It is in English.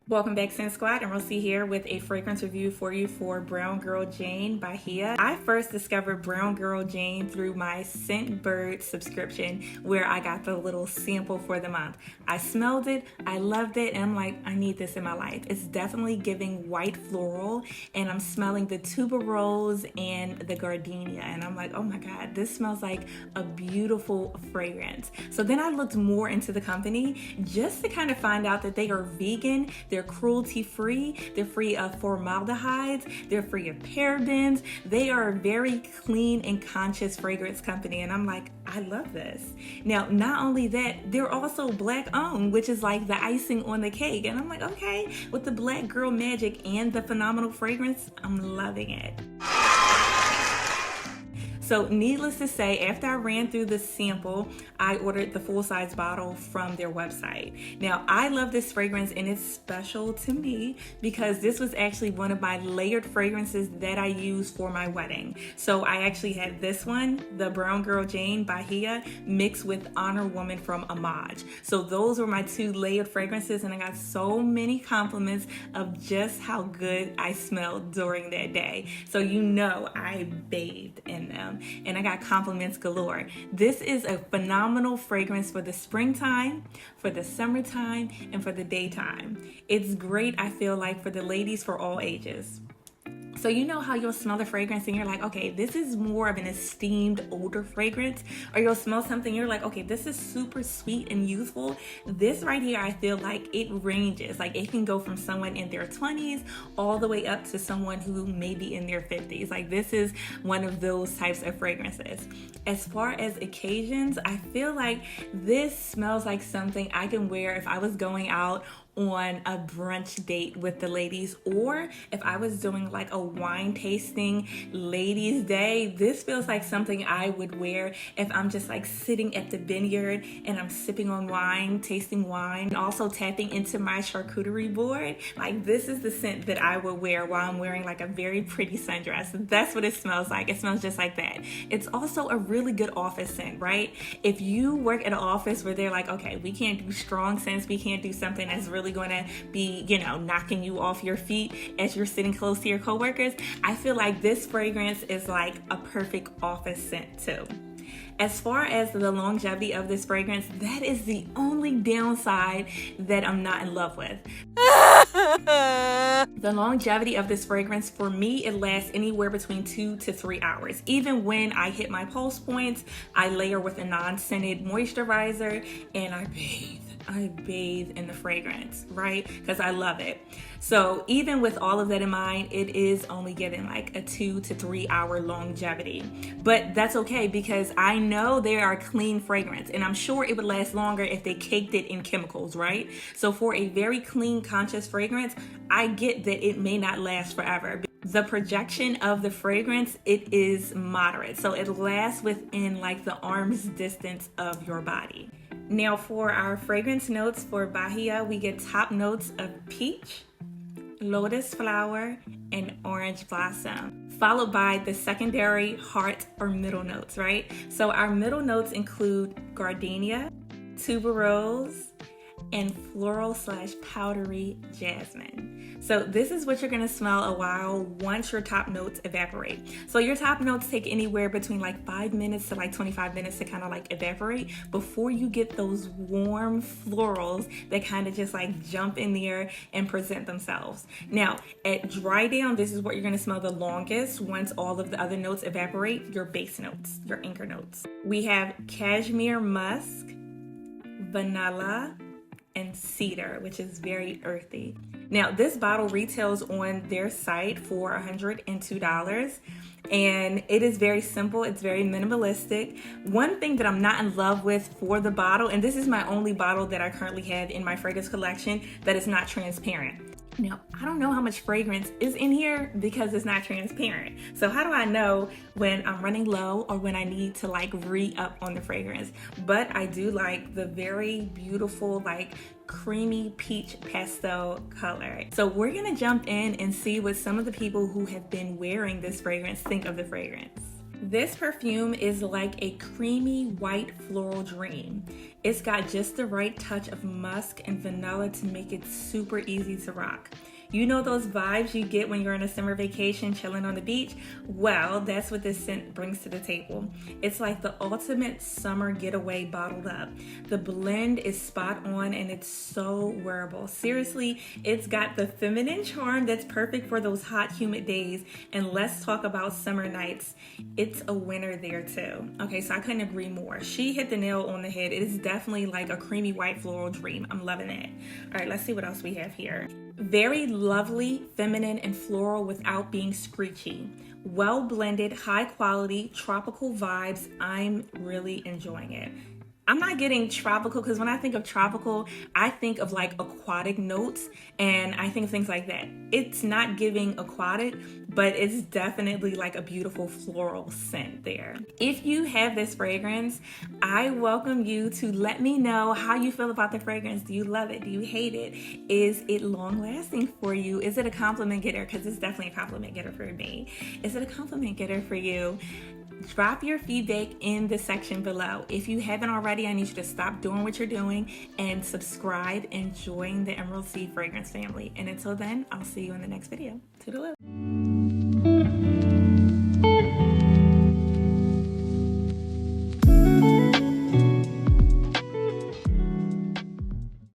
Welcome back, Scent Squad, and Rosie here with a fragrance review for you for Brown Girl Jane Bahia. I first discovered Brown Girl Jane through my Scentbird subscription, where I got the little sample for the month. I smelled it, I loved it, and I'm like, I need this in my life. It's definitely giving white floral, and I'm smelling the tuberose and the gardenia, and I'm like, oh my god, this smells like a beautiful fragrance. So then I looked more into the company just to kind of find out that they are vegan. They're cruelty-free, they're free of formaldehydes, they're free of parabens. They are a very clean and conscious fragrance company, and I'm like, I love this. Now, not only that, they're also Black owned, which is like the icing on the cake, and I'm like, okay, with the Black girl magic and the phenomenal fragrance, I'm loving it. So needless to say, after I ran through the sample, I ordered the full-size bottle from their website. Now, I love this fragrance, and it's special to me because this was actually one of my layered fragrances that I used for my wedding. So I actually had this one, the Brown Girl Jane Bahia, mixed with Honor Woman from Homage. So those were my two layered fragrances, and I got so many compliments of just how good I smelled during that day. So you know I bathed in them. And I got compliments galore. This is a phenomenal fragrance for the springtime, for the summertime, and for the daytime. It's great, I feel like, for the ladies for all ages. So you know how you'll smell the fragrance and you're like, okay, this is more of an esteemed older fragrance, or you'll smell something, you're like, okay, this is super sweet and youthful. This right here, I feel like it ranges. Like it can go from someone in their 20s all the way up to someone who may be in their 50s. Like this is one of those types of fragrances. As far as occasions, I feel like this smells like something I can wear if I was going out on a brunch date with the ladies, or if I was doing like a wine tasting ladies day. This feels like something I would wear if I'm just like sitting at the vineyard and I'm sipping on wine, tasting wine, and also tapping into my charcuterie board. Like this is the scent that I would wear while I'm wearing like a very pretty sundress. That's what it smells like. It smells just like that. It's also a really good office scent, right? If you work at an office where they're like, okay, we can't do strong scents, we can't do something that's really going to be, knocking you off your feet as you're sitting close to your coworkers, I feel like this fragrance is like a perfect office scent too. As far as the longevity of this fragrance, that is the only downside that I'm not in love with. The longevity of this fragrance, for me, it lasts anywhere between 2 to 3 hours. Even when I hit my pulse points, I layer with a non-scented moisturizer and I bathe in the fragrance, right? Because I love it. So even with all of that in mind, it is only getting like a 2 to 3 hour longevity. But that's okay because I know they are a clean fragrance, and I'm sure it would last longer if they caked it in chemicals, right? So for a very clean, conscious fragrance, I get that it may not last forever. The projection of the fragrance, it is moderate. So it lasts within like the arm's distance of your body. Now for our fragrance notes for Bahia, we get top notes of peach, lotus flower, and orange blossom, followed by the secondary heart or middle notes, right? So our middle notes include gardenia, tuberose, and floral/powdery jasmine. So this is what you're gonna smell a while once your top notes evaporate. So your top notes take anywhere between like 5 minutes to like 25 minutes to kind of like evaporate before you get those warm florals that kind of just like jump in there and present themselves. Now at dry down, this is what you're gonna smell the longest. Once all of the other notes evaporate, your base notes, your anchor notes. We have cashmere musk, vanilla, and cedar, which is very earthy. Now this bottle retails on their site for $102, and it is very simple. It's very minimalistic. One thing that I'm not in love with for the bottle, and this is my only bottle that I currently have in my fragrance collection that is not transparent. Now, I don't know how much fragrance is in here because it's not transparent. So how do I know when I'm running low or when I need to like re-up on the fragrance? But I do like the very beautiful like creamy peach pastel color. So we're gonna jump in and see what some of the people who have been wearing this fragrance think of the fragrance. This perfume is like a creamy white floral dream. It's got just the right touch of musk and vanilla to make it super easy to rock. You know those vibes you get when you're on a summer vacation chilling on the beach? Well, that's what this scent brings to the table. It's like the ultimate summer getaway bottled up. The blend is spot on and it's so wearable. Seriously, it's got the feminine charm that's perfect for those hot, humid days. And let's talk about summer nights. It's a winner there too. Okay, so I couldn't agree more. She hit the nail on the head. It is definitely like a creamy white floral dream. I'm loving it. All right, let's see what else we have here. Very lovely, feminine, and floral without being screechy. Well blended, high quality, tropical vibes. I'm really enjoying it. I'm not getting tropical because when I think of tropical, I think of like aquatic notes and I think of things like that. It's not giving aquatic, but it's definitely like a beautiful floral scent there. If you have this fragrance, I welcome you to let me know how you feel about the fragrance. Do you love it? Do you hate it? Is it long lasting for you? Is it a compliment getter? Because it's definitely a compliment getter for me. Is it a compliment getter for you? Drop your feedback in the section below. If you haven't already, I need you to stop doing what you're doing and subscribe and join the Emerald Sea Fragrance family. And until then, I'll see you in the next video. Toodaloo.